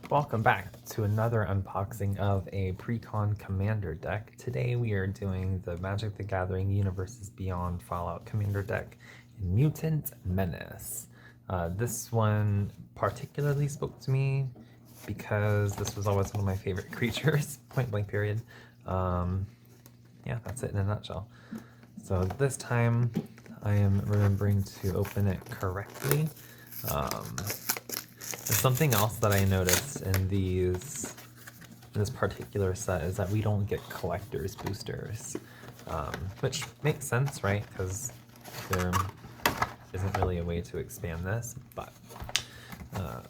Welcome back to another unboxing of a Precon Commander deck. Today we are doing the Magic the Gathering Universes Beyond Fallout Commander deck in Mutant Menace. This one particularly spoke to me because this was always one of my favorite creatures, point blank period. Yeah, that's it in a nutshell. So this time I am remembering to open it correctly. Something else that I noticed in this particular set is that we don't get collector's boosters, which makes sense, right? Because there isn't really a way to expand this, but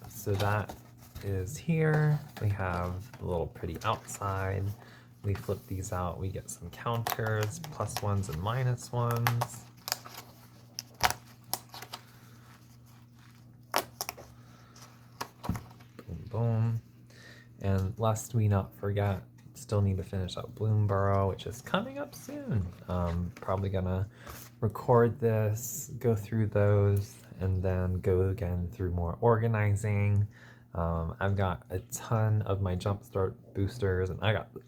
so that is here. We have the little pretty outside. We flip these out, we get some counters, +1s and -1s. Boom. And lest we not forget, still need to finish up Bloomborough, which is coming up soon. Probably gonna record this, go through those, and then go again through more organizing. I've got a ton of my Jumpstart boosters, and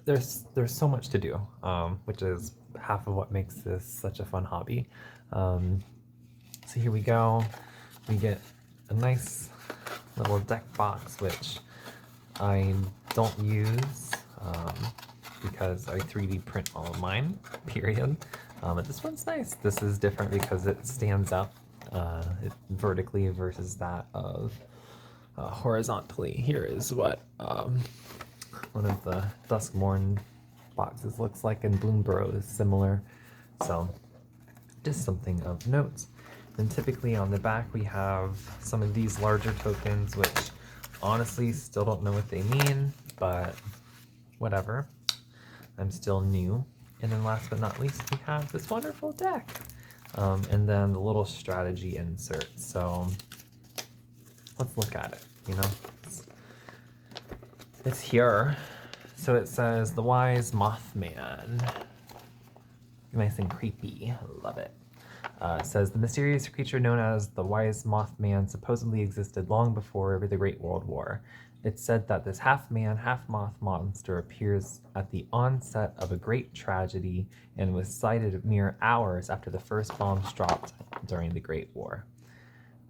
there's so much to do, which is half of what makes this such a fun hobby. So here we go. We get a nice little deck box, which I don't use because I 3D print all of mine, period. But this one's nice. This is different because it stands up vertically versus that of horizontally. Here is what one of the Duskmourn boxes looks like, and Bloomborough is similar. So just something of note. And typically on the back we have some of these larger tokens, which honestly still don't know what they mean, but whatever. I'm still new. And then last but not least, we have this wonderful deck. And then the little strategy insert. So let's look at it, you know? It's here. So it says, the Wise Mothman. Nice and creepy, love it. It says, the mysterious creature known as the Wise Mothman supposedly existed long before the Great World War. It's said that this half-man, half-moth monster appears at the onset of a great tragedy and was sighted mere hours after the first bombs dropped during the Great War.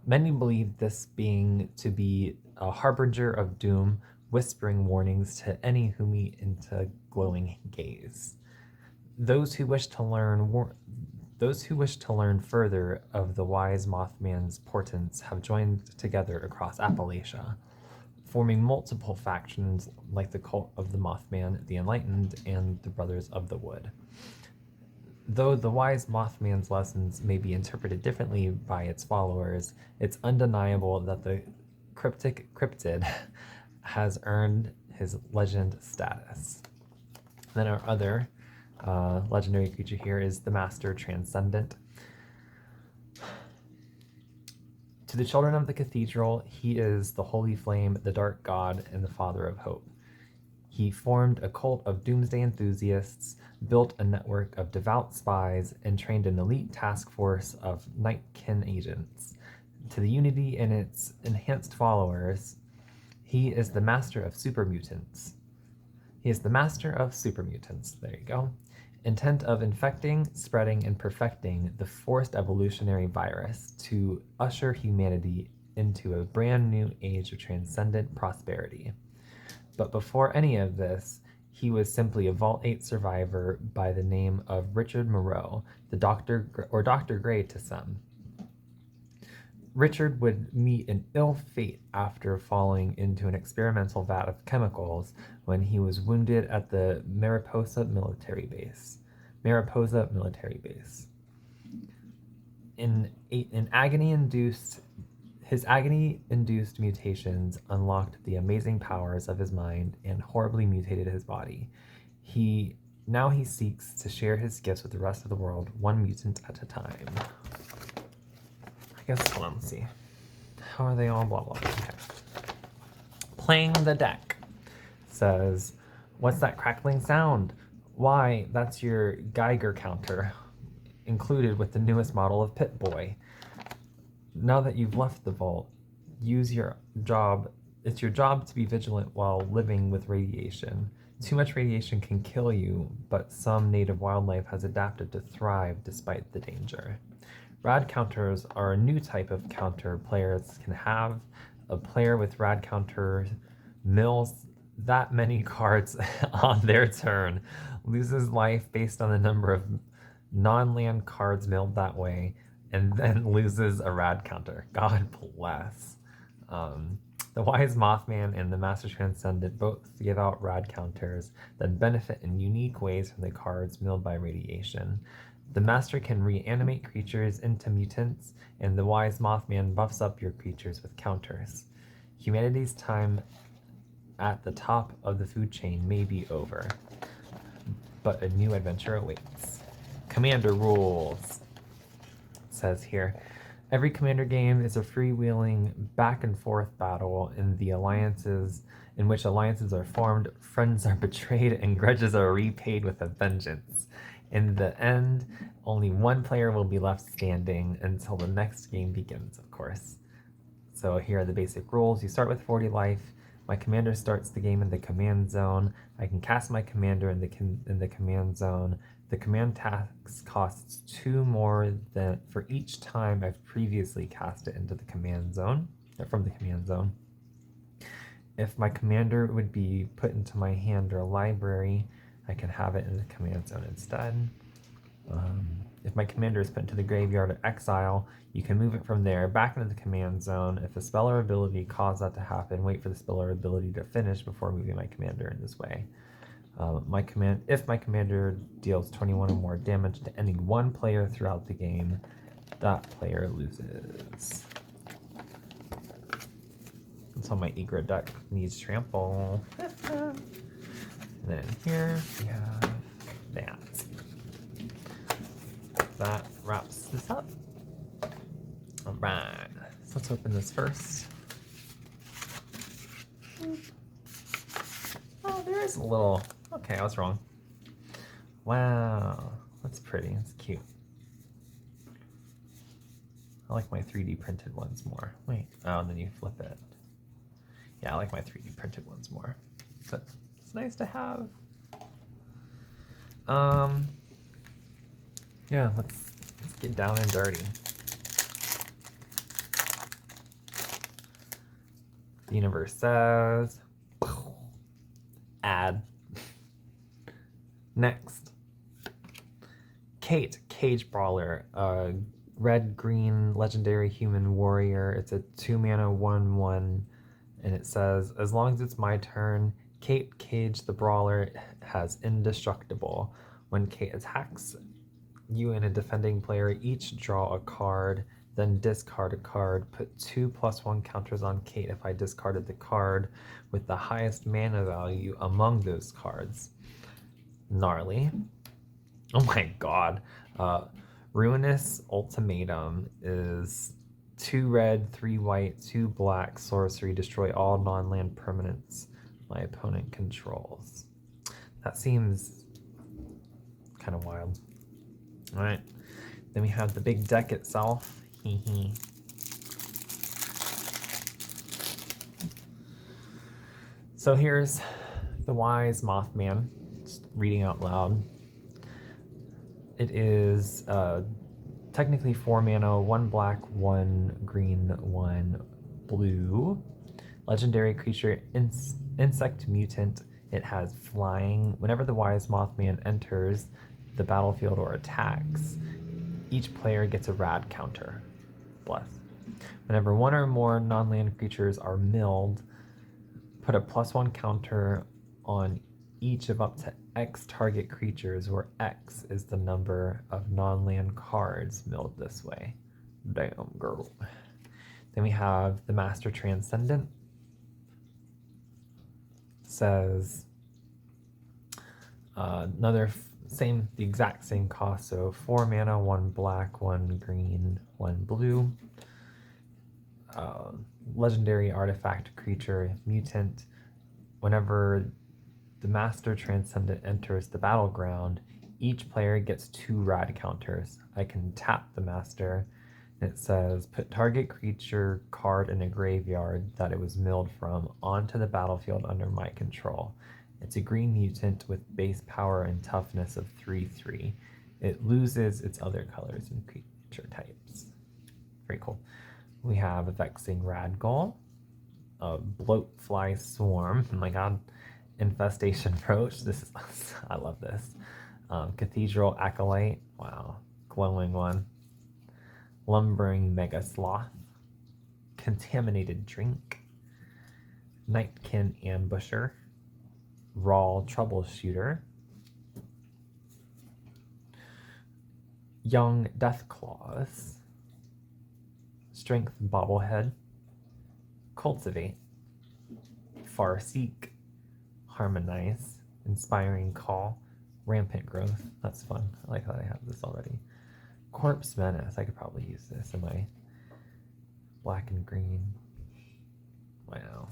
Many believe this being to be a harbinger of doom, whispering warnings to any who meet into glowing gaze. Those who wish to learn further of the Wise Mothman's portents have joined together across Appalachia, forming multiple factions like the Cult of the Mothman, the Enlightened, and the Brothers of the Wood. Though the Wise Mothman's lessons may be interpreted differently by its followers, it's undeniable that the cryptic cryptid has earned his legend status. Then our other legendary creature here is the Master Transcendent. To the children of the cathedral, he is the holy flame, the dark god, and the father of hope. He formed a cult of doomsday enthusiasts, built a network of devout spies, and trained an elite task force of Nightkin agents. To the Unity and its enhanced followers, he is the master of super mutants. There you go. Intent of infecting, spreading, and perfecting the forced evolutionary virus to usher humanity into a brand new age of transcendent prosperity. But before any of this, he was simply a Vault 8 survivor by the name of Richard Moreau, the Dr. Gray to some. Richard would meet an ill fate after falling into an experimental vat of chemicals when he was wounded at the Mariposa military base. His agony-induced mutations unlocked the amazing powers of his mind and horribly mutated his body. Now he seeks to share his gifts with the rest of the world, one mutant at a time. I guess, hold on, let's see. How are they all? Blah, blah, blah. Okay. Playing the deck says, what's that crackling sound? Why, that's your Geiger counter, included with the newest model of Pit-Boy. Now that you've left the vault, use your job It's your job to be vigilant while living with radiation. Too much radiation can kill you, but some native wildlife has adapted to thrive despite the danger. Rad counters are a new type of counter players can have. A player with rad counter mills that many cards on their turn, loses life based on the number of non-land cards milled that way, and then loses a rad counter. God bless. The Wise Mothman and the Master Transcendent both give out rad counters that benefit in unique ways from the cards milled by radiation. The Master can reanimate creatures into mutants, and the Wise Mothman buffs up your creatures with counters. Humanity's time at the top of the food chain may be over, but a new adventure awaits. Commander rules. It says here, every Commander game is a freewheeling back and forth battle in which alliances are formed, friends are betrayed, and grudges are repaid with a vengeance. In the end, only one player will be left standing until the next game begins, of course. So here are the basic rules. You start with 40 life. My commander starts the game in the command zone. I can cast my commander in the command zone. The command task costs 2 more than for each time I've previously cast it into the command zone, from the command zone. If my commander would be put into my hand or library, I can have it in the command zone instead. If my commander is put into the graveyard or exile, you can move it from there back into the command zone. If a spell or ability caused that to happen, wait for the spell or ability to finish before moving my commander in this way. If my commander deals 21 or more damage to any one player throughout the game, that player loses. And so my Egret deck needs trample. And then here we have that. That wraps this up. All right, so let's open this first. Oh, there is a little, okay, I was wrong. Wow, that's pretty, that's cute. I like my 3D printed ones more. Wait, oh, and then you flip it. Yeah, I like my 3D printed ones more. So it's nice to have. Yeah, let's get down and dirty. The universe says, add. Next, Kate, Cage Brawler, red-green legendary human warrior. It's a 2-mana 1/1, and it says, as long as it's my turn, Kate Cage the Brawler has indestructible. When Kate attacks you and a defending player each draw a card, then discard a card. Put 2+1 counters on Kate if I discarded the card with the highest mana value among those cards. Gnarly. Oh my god. Ruinous Ultimatum is 2 red, 3 white, 2 black sorcery. Destroy all non-land permanents my opponent controls. That seems kind of wild. Alright, then we have the big deck itself. So here's the Wise Mothman, just reading out loud. It is technically 4 mana, 1 black, 1 green, 1 blue. Legendary creature, insect mutant. It has flying. Whenever the Wise Mothman enters the battlefield or attacks, each player gets a rad counter. Bless. Whenever 1 or more non-land creatures are milled, put a +1 counter on each of up to X target creatures, where X is the number of non-land cards milled this way. Damn, girl. Then we have the Master Transcendent. Says the exact same cost, so 4 mana, 1 black, 1 green, 1 blue. Legendary artifact creature, mutant. Whenever the Master Transcendent enters the battleground, each player gets 2 rad counters. I can tap the Master, It says, put target creature card in a graveyard that it was milled from onto the battlefield under my control. It's a green mutant with base power and toughness of 3/3. It loses its other colors and creature types. Very cool. We have a Vexing Radgall, a Bloatfly Swarm, oh my god, Infestation Roach, this is, I love this. Cathedral Acolyte, wow, glowing one. Lumbering Mega Sloth, Contaminated Drink, Nightkin Ambusher, Raw Troubleshooter, Young Deathclaws, Strength Bobblehead, Cultivate, Farseek, Harmonize, Inspiring Call, Rampant Growth, that's fun, I like that I have this already. Corpse Menace, I could probably use this in my black and green. Wow.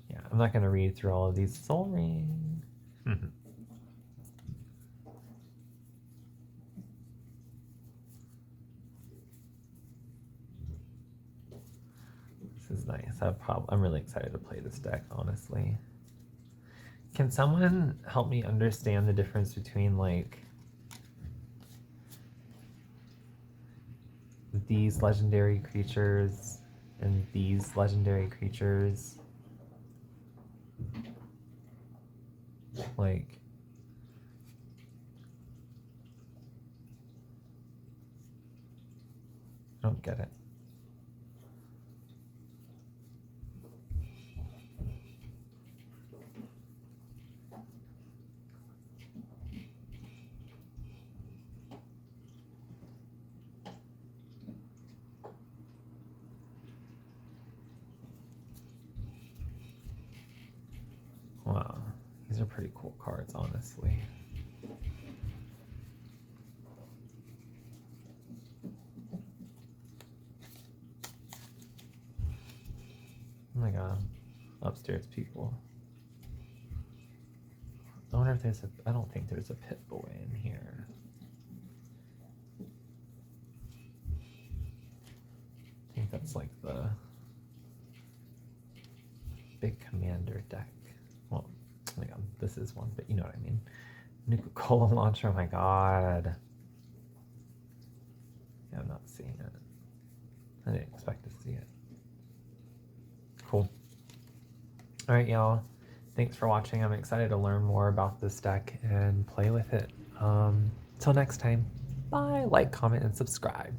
Yeah, I'm not going to read through all of these. Soul Ring. This is nice. I'm really excited to play this deck, honestly. Can someone help me understand the difference between, like, these legendary creatures and these legendary creatures? Like, I don't get it. Wow, these are pretty cool cards, honestly. Oh my god, upstairs people. I wonder if there's I don't think there's a Pit Boy in here. I think that's like the big commander deck. Well, oh my god, this is one, but you know what I mean. Nuka-Cola launcher, oh my god. Yeah, I'm not seeing it. I didn't expect to see it. Cool. Alright, y'all. Thanks for watching. I'm excited to learn more about this deck and play with it. Till next time, bye. Like, comment, and subscribe.